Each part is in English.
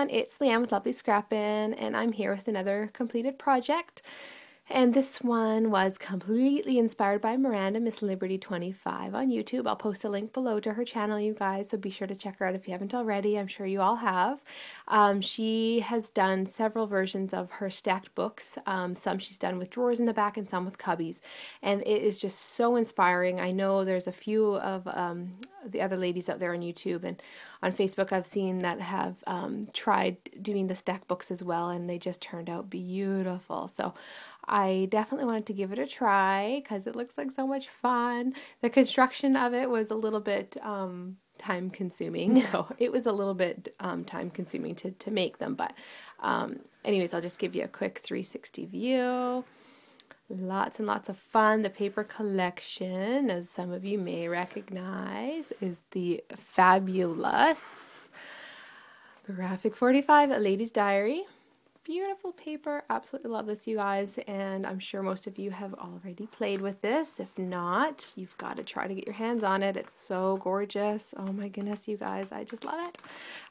everyone, it's Leanne with Lovely Scrappin', and I'm here with another completed project. And this one was completely inspired by Miranda, Miss Liberty 25 on YouTube. I'll post a link below to her channel, you guys, so be sure to check her out if you haven't already. I'm sure you all have. She has done several versions of her stacked books. Some she's done with drawers in the back and some with cubbies. And it is just so inspiring. I know there's a few of the other ladies out there on YouTube and on Facebook I've seen that have tried doing the stacked books as well, and they just turned out beautiful. So I definitely wanted to give it a try because it looks like so much fun. The construction of it was a little bit time consuming, so it was a little bit time consuming to make them, but anyways, I'll just give you a quick 360 view. Lots and lots of fun. The paper collection, as some of you may recognize, is the fabulous Graphic 45, A Lady's Diary. Beautiful paper. Absolutely love this, you guys, and I'm sure most of you have already played with this. If not, you've got to try to get your hands on it. It's so gorgeous. Oh my goodness, you guys, I just love it.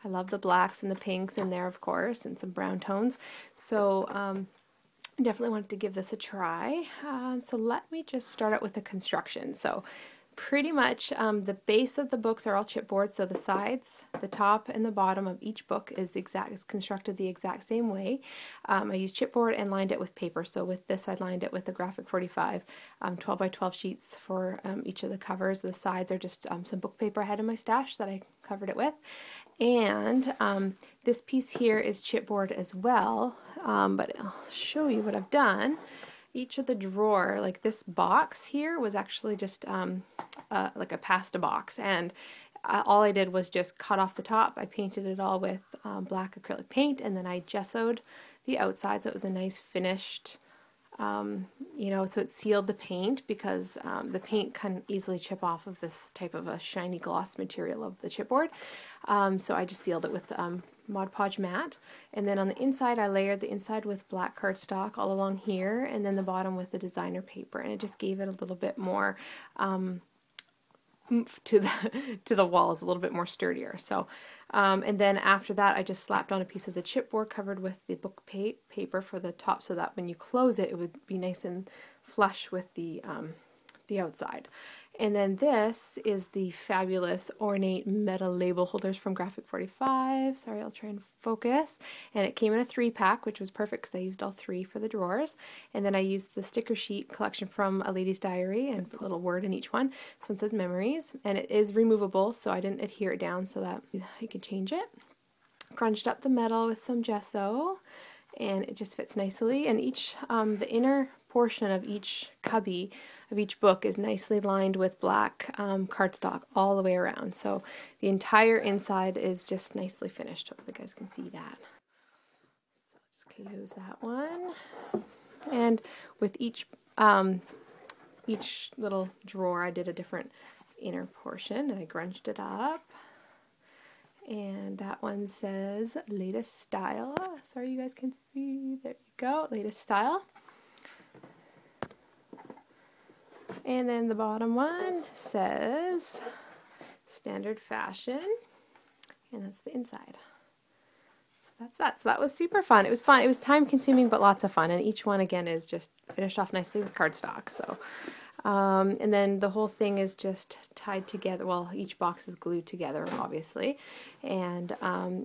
I love the blacks and the pinks in there, of course, and some brown tones. So definitely wanted to give this a try. So let me just start out with the construction. So pretty much the base of the books are all chipboard, so the sides, the top, and the bottom of each book is constructed the exact same way. I used chipboard and lined it with paper. So with this, I lined it with the Graphic 45 12 by 12 sheets for each of the covers. The sides are just some book paper I had in my stash that I covered it with. And this piece here is chipboard as well, but I'll show you what I've done. Each of the drawer, like this box here, was actually just like a pasta box, and all I did was just cut off the top. I painted it all with black acrylic paint, and then I gessoed the outside so it was a nice finished, you know, so it sealed the paint, because the paint can easily chip off of this type of a shiny gloss material of the chipboard. So I just sealed it with Mod Podge matte, and then on the inside I layered the inside with black cardstock all along here, and then the bottom with the designer paper, and it just gave it a little bit more oomph to the walls, a little bit more sturdier. So and then after that I just slapped on a piece of the chipboard covered with the book paper for the top, so that when you close it, it would be nice and flush with the outside. And then this is the fabulous ornate metal label holders from Graphic 45. Sorry, I'll try and focus. And it came in a 3-pack, which was perfect because I used all 3 for the drawers. And then I used the sticker sheet collection from A Lady's Diary and put a little word in each one. This one says Memories, and it is removable, so I didn't adhere it down so that I could change it. Crunched up the metal with some gesso, and it just fits nicely. And each, the inner portion of each cubby of each book is nicely lined with black cardstock all the way around. So the entire inside is just nicely finished. Hope you guys can see that. So just close that one. And with each little drawer, I did a different inner portion, and I grunged it up. And that one says Latest Style. Sorry, you guys can see. There you go, Latest Style. And then the bottom one says Standard Fashion, and that's the inside. So that's that. So that was super fun. It was fun. It was time consuming, but lots of fun. And each one, again, is just finished off nicely with cardstock. So, and then the whole thing is just tied together. Well, each box is glued together, obviously. And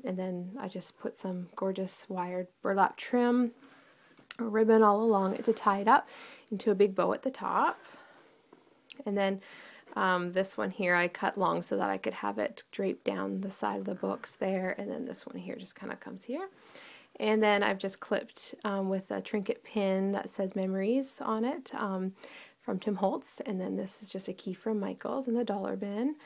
then I just put some gorgeous wired burlap trim ribbon all along it to tie it up into a big bow at the top. And then this one here I cut long so that I could have it draped down the side of the books there, and then this one here just kind of comes here. And then I've just clipped with a trinket pin that says Memories on it from Tim Holtz, and then this is just a key from Michael's in the dollar bin,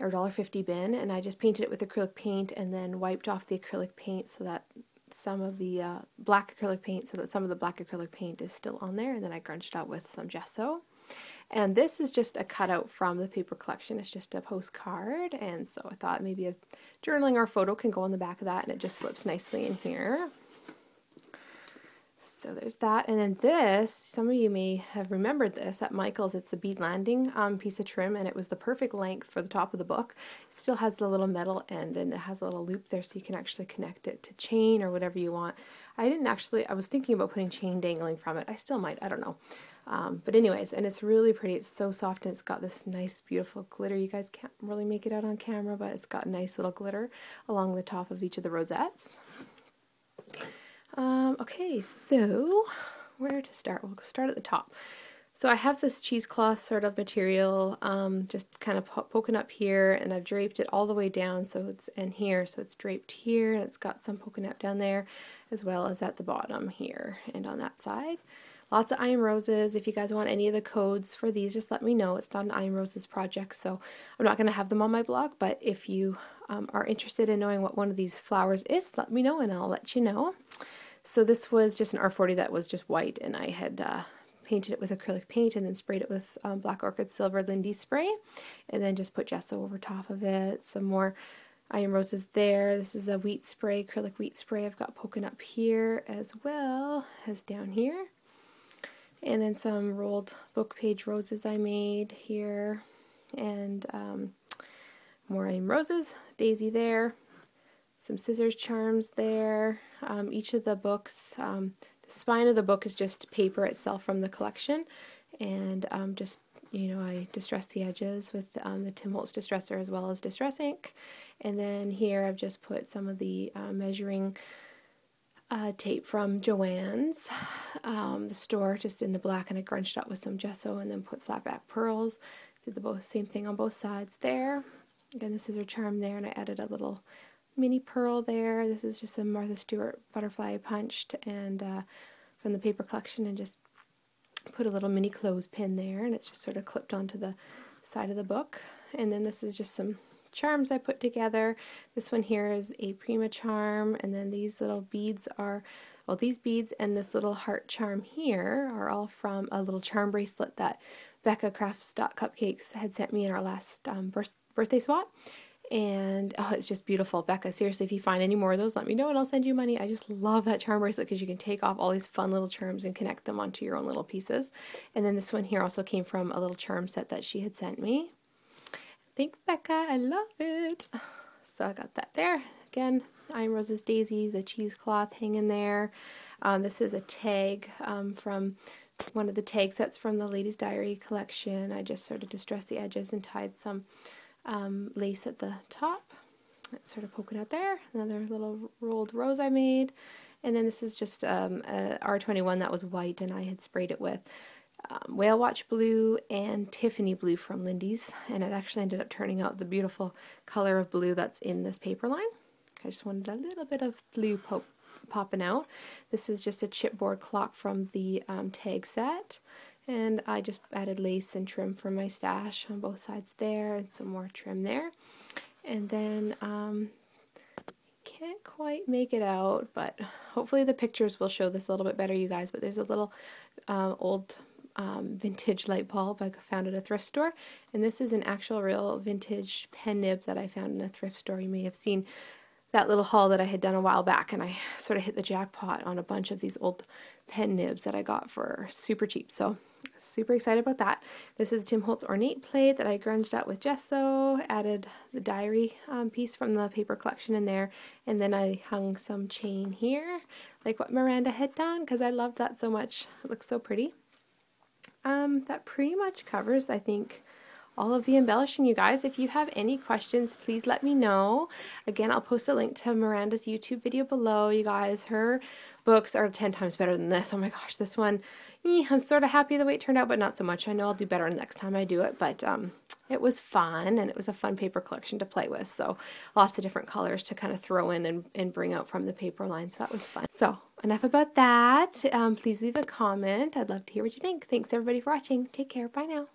or $1.50 bin, and I just painted it with acrylic paint and then wiped off the acrylic paint so that some of the black acrylic paint is still on there, and then I grunged out with some gesso. And this is just a cutout from the paper collection. It's just a postcard, and so I thought maybe a journaling or a photo can go on the back of that, and it just slips nicely in here. So there's that, and then this, some of you may have remembered this at Michael's. It's the bead landing piece of trim, and it was the perfect length for the top of the book. It still has the little metal end, and it has a little loop there so you can actually connect it to chain or whatever you want. I was thinking about putting chain dangling from it. I still might, I don't know. But anyways, and it's really pretty. It's so soft, and it's got this nice beautiful glitter. You guys can't really make it out on camera, but it's got nice little glitter along the top of each of the rosettes. Okay, so where to start? We'll start at the top. So I have this cheesecloth sort of material, just kind of poking up here, and I've draped it all the way down, so it's in here, so it's draped here, and it's got some poking out down there, as well as at the bottom here, and on that side. Lots of I Am Roses. If you guys want any of the codes for these, just let me know. It's not an I Am Roses project, so I'm not going to have them on my blog, but if you are interested in knowing what one of these flowers is, let me know, and I'll let you know. So this was just an R40 that was just white, and I had painted it with acrylic paint and then sprayed it with Black Orchid Silver Lindy spray, and then just put gesso over top of it. Some more I Am Roses there. This is a wheat spray, acrylic wheat spray I've got poking up here as well as down here. And then some rolled book page roses I made here, and more I Am Roses, daisy there. Some scissors charms there. Each of the books, the spine of the book is just paper itself from the collection, and just, you know, I distress the edges with the Tim Holtz Distresser as well as Distress ink. And then here I've just put some of the measuring tape from Joann's, the store, just in the black, and I grunched up with some gesso and then put flat back pearls. Did the same thing on both sides there. Again, the scissor charm there, and I added a little mini pearl there. This is just a Martha Stewart butterfly punched and from the paper collection, and just put a little mini clothespin there, and it's just sort of clipped onto the side of the book. And then this is just some charms I put together. This one here is a Prima charm, and then these little beads are, well, these beads and this little heart charm here are all from a little charm bracelet that Becca Crafts Cupcakes had sent me in our last birthday swap. And oh, it's just beautiful. Becca, seriously, if you find any more of those, let me know and I'll send you money. I just love that charm bracelet because you can take off all these fun little charms and connect them onto your own little pieces. And then this one here also came from a little charm set that she had sent me. Thanks, Becca. I love it. So I got that there. Again, I Am Roses daisy, the cheesecloth hanging there. This is a tag from one of the tag sets from the Ladies Diary collection. I just sort of distressed the edges and tied some lace at the top. It's sort of poking out there. Another little rolled rose I made. And then this is just a R21 that was white, and I had sprayed it with Whale Watch blue and Tiffany blue from Lindy's, and it actually ended up turning out the beautiful color of blue that's in this paper line. I just wanted a little bit of blue popping out. This is just a chipboard clock from the tag set, and I just added lace and trim for my stash on both sides there, and some more trim there. And then can't quite make it out, but hopefully the pictures will show this a little bit better, you guys. But there's a little old vintage light bulb I found at a thrift store, and this is an actual real vintage pen nib that I found in a thrift store. You may have seen that little haul that I had done a while back, and I sort of hit the jackpot on a bunch of these old pen nibs that I got for super cheap, so super excited about that. This is Tim Holtz ornate plate that I grunged out with gesso, added the diary piece from the paper collection in there, and then I hung some chain here like what Miranda had done because I loved that so much. It looks so pretty. That pretty much covers, I think, all of the embellishing, you guys. If you have any questions, please let me know. Again, I'll post a link to Miranda's YouTube video below, you guys. Her books are 10 times better than this. Oh my gosh, this one, I'm sort of happy the way it turned out, but not so much. I know I'll do better next time I do it, but it was fun, and it was a fun paper collection to play with. So lots of different colors to kind of throw in and bring out from the paper line. So that was fun. So enough about that. Please leave a comment. I'd love to hear what you think. Thanks everybody for watching. Take care. Bye now.